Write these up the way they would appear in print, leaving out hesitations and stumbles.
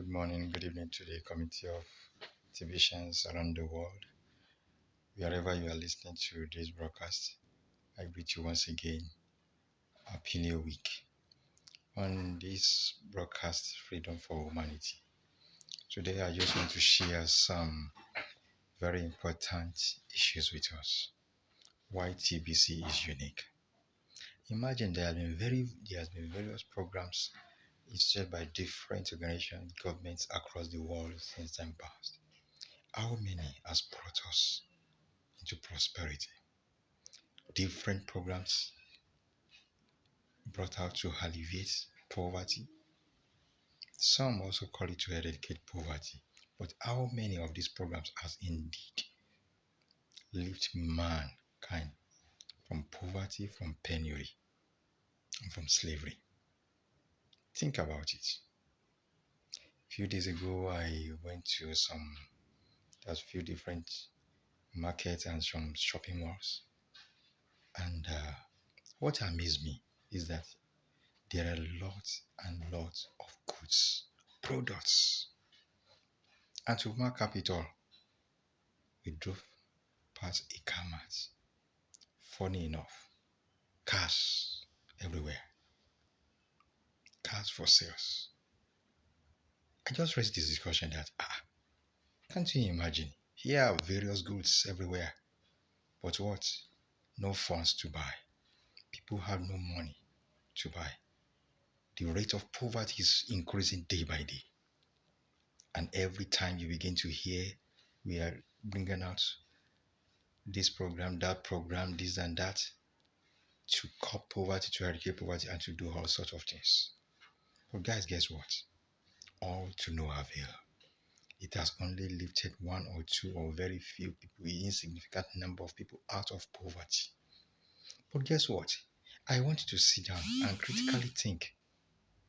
Good morning, good evening to the community of TBCians around the world. Wherever you are listening to this broadcast, I greet you once again. Happy New Week. On this broadcast, Freedom for Humanity. Today, I just want to share some very important issues with us. Why TBC is unique. Imagine there has been various programs initiated by different organizations, governments across the world since time past. How many has brought us into prosperity? Different programs brought out to alleviate poverty. Some also call it to eradicate poverty. But how many of these programs has indeed lifted mankind from poverty, from penury, and from slavery? Think about it. A few days ago, I went to there's a few different markets and some shopping malls. And what amazed me is that there are lots and lots of goods, products. And to mark up it all, we drove past a car mart. Funny enough, cars everywhere. Cars for sales. I just raised this discussion that, can't you imagine? Here are various goods everywhere. But what? No funds to buy. People have no money to buy. The rate of poverty is increasing day by day. And every time you begin to hear we are bringing out this program, that program, this and that, to curb poverty, to eradicate poverty, and to do all sorts of things. But guys, guess what? All to no avail. It has only lifted one or two or very few people, an insignificant number of people out of poverty. But guess what? I want you to sit down and critically think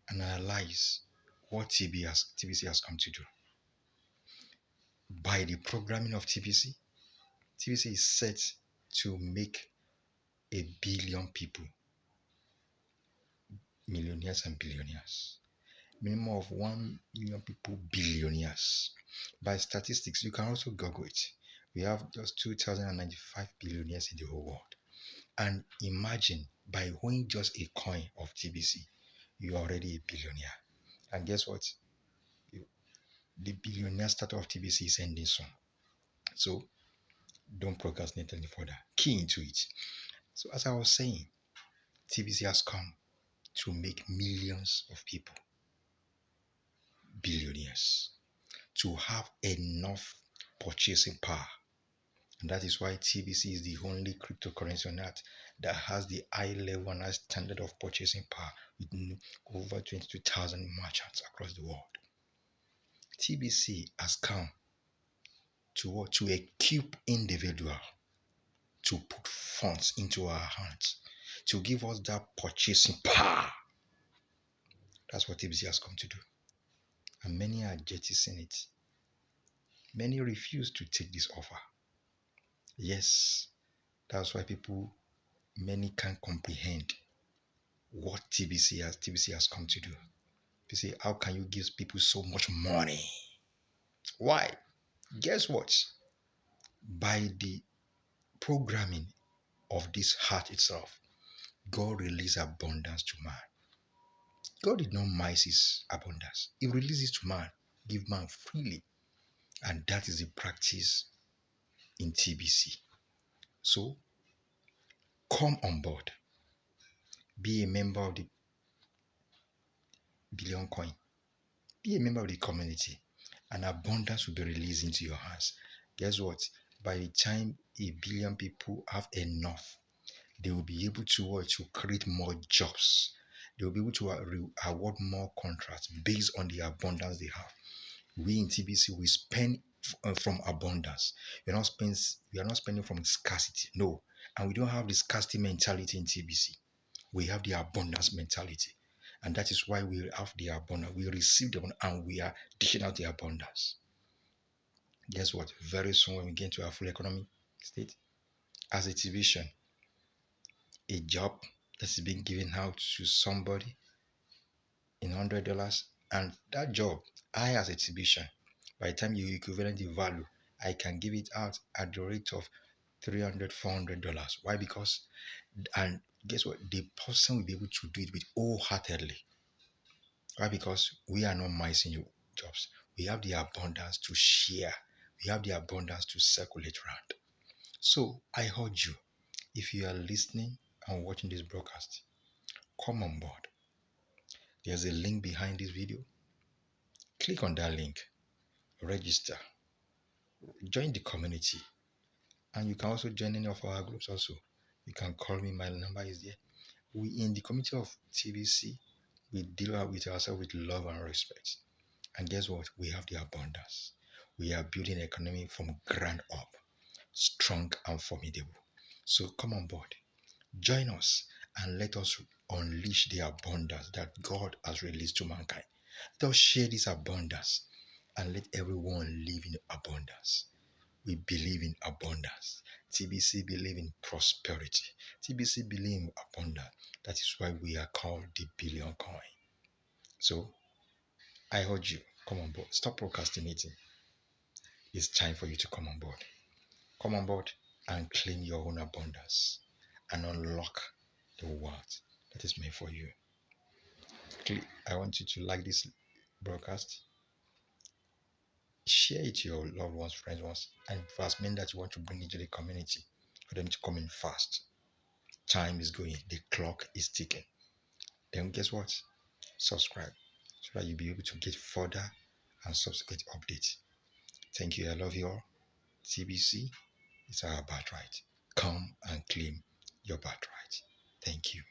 and analyze what TBC has come to do. By the programming of TBC is set to make 1 billion people millionaires and billionaires. Minimum of 1 million people billionaires. By statistics, you can also Google it. We have just 2,095 billionaires in the whole world. And imagine, by owning just a coin of TBC, you are already a billionaire. And guess what? The billionaire status of TBC is ending soon. So don't procrastinate any further. Key into it. So as I was saying, TBC has come to make millions of people billionaires, to have enough purchasing power. And that is why TBC is the only cryptocurrency on earth that has the high level and high standard of purchasing power with over 22,000 merchants across the world. TBC has come to equip individuals to put funds into our hands, to give us that purchasing power. That's what TBC has come to do. And many are jettisoning it. Many refuse to take this offer. Yes, that's why many can't comprehend what TBC has come to do. You say, how can you give people so much money? Why? Guess what? By the programming of this heart itself, God released abundance to man. God did not miss his abundance. He releases to man, give man freely. And that is the practice in TBC. So, come on board. Be a member of the Billion Coin. Be a member of the community. And abundance will be released into your hands. Guess what? By the time 1 billion people have enough, they will be able to create more jobs. They will be able to award more contracts based on the abundance they have. We in TBC, we spend from abundance. We are not spending from scarcity. No. And we don't have the scarcity mentality in TBC. We have the abundance mentality. And that is why we have the abundance. We receive the abundance and we are dishing out the abundance. Guess what? Very soon when we get to our full economic state, as a TBCian, a job that is being given out to somebody in $100 And that job, I as a exhibition, by the time you equivalent the value, I can give it out at the rate of $300, $400. Why? Because, and guess what? The person will be able to do it with wholeheartedly. Why? Because we are not missing you jobs. We have the abundance to share. We have the abundance to circulate around. So I urge you, if you are listening and watching this broadcast, come on board. There's a link behind this video. Click on that link, register, join the community, and you can also join any of our groups also. You can call me, my number is there. We in the community of TBC, we deal with ourselves with love and respect. And guess what? We have the abundance. We are building an economy from ground up, strong and formidable. So come on board, join us, and let us unleash the abundance that God has released to mankind. Let us share this abundance and let everyone live in abundance. We believe in abundance. TBC believe in prosperity. TBC believe in abundance. That is why we are called the billion coin. So I urge you, come on board. Stop procrastinating. It's time for you to come on board. Come on board and claim your own abundance and unlock the wealth that is made for you. I want you to like this broadcast. Share it to your loved ones, friends ones, and first men that you want to bring into the community for them to come in fast. Time is going, the clock is ticking. Then guess what? Subscribe so that you'll be able to get further and subsequent updates. Thank you. I love you all. TBC is our birthright. Come and claim your birthright. Thank you.